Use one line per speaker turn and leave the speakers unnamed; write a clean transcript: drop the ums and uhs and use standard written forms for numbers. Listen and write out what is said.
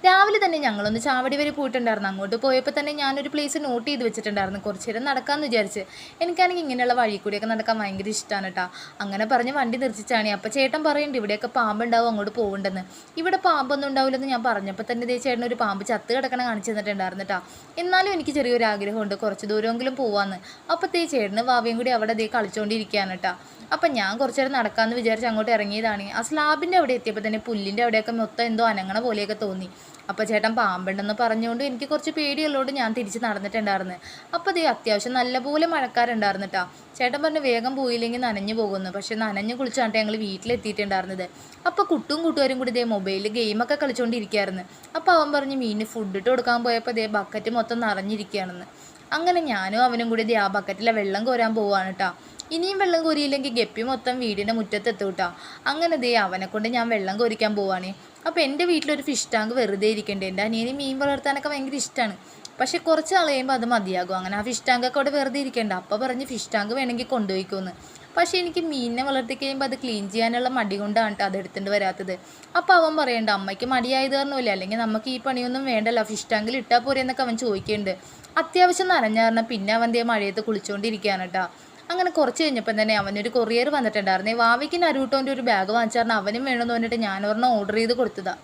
രാവിലെ തന്നെ ഞങ്ങളൊന്ന് ചാവടി വരെ പോയിട്ടുണ്ടായിരുന്നു. അങ്ങോട്ട് പോയപ്പോൾ തന്നെ ഞാനൊരു പ്ലേസ് നോട്ട് ചെയ്ത് വെച്ചിട്ടുണ്ടായിരുന്നു. കുറച്ച് നേരം നടക്കാമെന്ന് വിചാരിച്ച്. എനിക്കാണെങ്കിൽ ഇങ്ങനെയുള്ള വഴി കൂടിയൊക്കെ നടക്കാൻ ഭയങ്കര ഇഷ്ടമാണ് കേട്ടോ. അങ്ങനെ പറഞ്ഞ് വണ്ടി നിർത്തിച്ചാണ്. അപ്പോൾ ചേട്ടൻ പറയുന്നുണ്ട് ഇവിടെയൊക്കെ പാമ്പുണ്ടാവും, അങ്ങോട്ട് പോകണ്ടെന്ന്. ഇവിടെ പാമ്പൊന്നും ഉണ്ടാവില്ലെന്ന് ഞാൻ പറഞ്ഞപ്പോൾ തന്നെ ദേ ചേട്ടൻ ഒരു പാമ്പ് ചത്ത് കിടക്കണ കാണിച്ചു തന്നിട്ടുണ്ടായിരുന്നു കേട്ടോ. എന്നാലും എനിക്ക് ചെറിയൊരു ആഗ്രഹമുണ്ട് കുറച്ച് ദൂരമെങ്കിലും പോവാന്ന്. അപ്പോൾ ദേ ചേട്ടന് വാവയും കൂടി അവിടെ ദേ കളിച്ചുകൊണ്ടിരിക്കുകയാണ് കേട്ടോ. അപ്പം ഞാൻ കുറച്ച് നേരം നടക്കാമെന്ന് വിചാരിച്ച് അങ്ങോട്ട് ഇറങ്ങിയതാണ്. ആ സ്ലാബിൻ്റെ അവിടെ എത്തിയപ്പോൾ തന്നെ പുല്ലിൻ്റെ അവിടെയൊക്കെ മൊത്തം എന്തോ അനങ്ങണ പോലെയൊക്കെ തോന്നി. അപ്പോൾ ചേട്ടൻ പാമ്പുണ്ടെന്ന് പറഞ്ഞുകൊണ്ട് എനിക്ക് കുറച്ച് പേടിയുള്ളതുകൊണ്ട് ഞാൻ തിരിച്ച് നടന്നിട്ടുണ്ടായിരുന്നു. അപ്പോൾ ദേ അത്യാവശ്യം നല്ലപോലെ മഴക്കാരുണ്ടായിരുന്നു കേട്ടോ. ചേട്ടൻ പറഞ്ഞു വേഗം പോയില്ലെങ്കിൽ നനഞ്ഞു പോകുന്നു. പക്ഷേ നനഞ്ഞ് കുളിച്ചാണ് ഞങ്ങൾ വീട്ടിലെത്തിയിട്ടുണ്ടായിരുന്നത്. അപ്പോൾ കുട്ടും കൂട്ടുകാരും കൂടി ദേ മൊബൈലിൽ ഗെയിമൊക്കെ കളിച്ചുകൊണ്ടിരിക്കുകയായിരുന്നു. അപ്പോൾ അവൻ പറഞ്ഞ് മീനിന് ഫുഡ് ഇട്ട് കൊടുക്കാൻ പോയപ്പോൾ ദേ ബക്കറ്റ് മൊത്തം നിറഞ്ഞിരിക്കുകയാണെന്ന്. അങ്ങനെ ഞാനും അവനും കൂടി ദേ ആ ബക്കറ്റിലെ വെള്ളം കോരാൻ പോവാണ് കേട്ടോ. ഇനിയും വെള്ളം കോരിയില്ലെങ്കിൽ ഗപ്പി മൊത്തം വീടിൻ്റെ മുറ്റത്തെത്തും കേട്ടോ. അങ്ങനെ ദേ അവനെ കൊണ്ട് ഞാൻ വെള്ളം കോരിക്കാൻ പോവാണ്. അപ്പോൾ എൻ്റെ വീട്ടിലൊരു ഫിഷ് ടാങ്ക് വെറുതെ ഇരിക്കേണ്ടത്. എൻ്റെ അനിയന് മീൻ വളർത്താനൊക്കെ ഭയങ്കര ഇഷ്ടമാണ്. പക്ഷേ കുറച്ച് നാൾ കഴിയുമ്പോൾ അത് മതിയാകും. അങ്ങനെ ആ ഫിഷ് ടാങ്കൊക്കെ അവിടെ വെറുതെ ഇരിക്കേണ്ട. അപ്പോൾ പറഞ്ഞ് ഫിഷ് ടാങ്ക് വേണമെങ്കിൽ കൊണ്ടുപോയിക്കോന്ന്. പക്ഷേ എനിക്ക് മീനിനെ വളർത്തി കഴിയുമ്പോൾ അത് ക്ലീൻ ചെയ്യാനുള്ള മടി കൊണ്ടാണ് കേട്ടോ അത് എടുത്തുകൊണ്ട് വരാത്തത്. അപ്പോൾ അവൻ പറയണ്ട അമ്മയ്ക്ക് മടിയായത് കാരണമല്ലേ, അല്ലെങ്കിൽ നമുക്ക് ഈ പണിയൊന്നും വേണ്ടല്ലോ, ഫിഷ് ടാങ്കിൽ ഇട്ടാൽ പോരെ എന്നൊക്കെ അവൻ ചോദിക്കുന്നുണ്ട്. അത്യാവശ്യം നനഞ്ഞ കാരണം പിന്നെ അവൻ ദേ മഴയത്ത് കുളിച്ചുകൊണ്ടിരിക്കുകയാണ് കേട്ടോ. അങ്ങനെ കുറച്ച് കഴിഞ്ഞപ്പോൾ തന്നെ അവനൊരു കൊറിയർ വന്നിട്ടുണ്ടായിരുന്നേ. വാവയ്ക്ക് നരൂട്ടോൻ്റെ ഒരു ബാഗ് വാങ്ങിച്ചാൽ അവനും വേണമെന്ന് പറഞ്ഞിട്ട് ഞാൻ ഒരെണ്ണം ഓർഡർ ചെയ്ത് കൊടുത്തതാണ്.